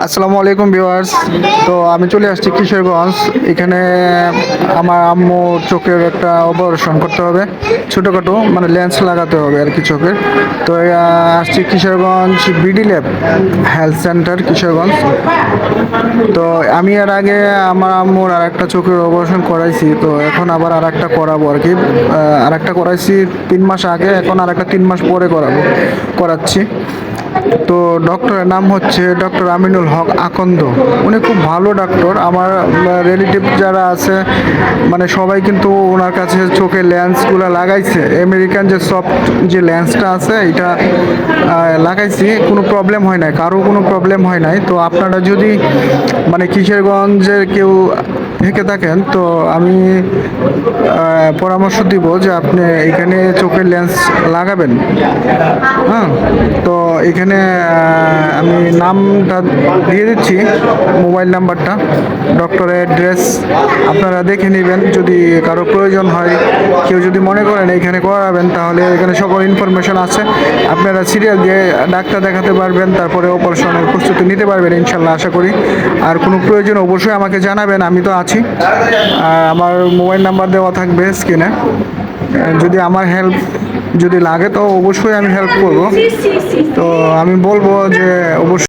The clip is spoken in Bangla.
আসসালামু আলাইকুম ভিউয়ার্স। তো আমি চলে আসছি কিশোরগঞ্জ। এখানে আমার আম্মু চোখের একটা অপারেশন করতে হবে, ছোটোখাটো মানে লেন্স লাগাতে হবে আর কি চোখের। তো আসছি Kishoreganj BD lab health centre Kishoreganj. তো আমি এর আগে আমার আম্মুর আর একটা চোখের অপারেশন করাইছি, তো এখন আবার আর একটা করাবো আর কি। আর একটা করাইছি 3 মাস আগে, এখন আর একটা 3 মাস পরে করাচ্ছি। তো ডক্টরের নাম হচ্ছে ডক্টর আমিনুল হক আকন্দ। উনি খুব ভালো ডাক্তার। আমার রিলেটিভ যারা আছে মানে সবাই কিন্তু ওনার কাছে চোখের লেন্সগুলো লাগাইছে। আমেরিকান যে সফট যে লেন্সটা আছে এটা লাগাইছি, কোনো প্রবলেম হয় নাই, কারো কোনো প্রবলেম হয় নাই। তো আপনারা যদি মানে কিশোরগঞ্জের কেউ থেকে থাকেন তো আমি পরামর্শ দিব যে আপনি এখানে চোখের লেন্স লাগাবেন। হ্যাঁ, তো এখানে আমি নামটা দিয়ে দিচ্ছি, মোবাইল নাম্বারটা, ডক্টরের অ্যাড্রেস আপনারা দেখে নেবেন। যদি কারো প্রয়োজন হয়, কেউ যদি মনে করেন এখানে করাবেন, তাহলে এখানে সকল ইনফরমেশন আছে। আপনারা সিরিয়াল দিয়ে ডাক্তার দেখাতে পারবেন, তারপরে অপারেশনের প্রস্তুতি নিতে পারবেন ইনশাল্লাহ, আশা করি। আর কোনো প্রয়োজন অবশ্যই আমাকে জানাবেন, আমি তো আছি। আর আমার মোবাইল নাম্বার দেওয়া থাকবে স্ক্রিনে। যদি আমার হেল্প যদি লাগে তো অবশ্যই আমি হেল্প করব। তো আমি বলবো যে অবশ্যই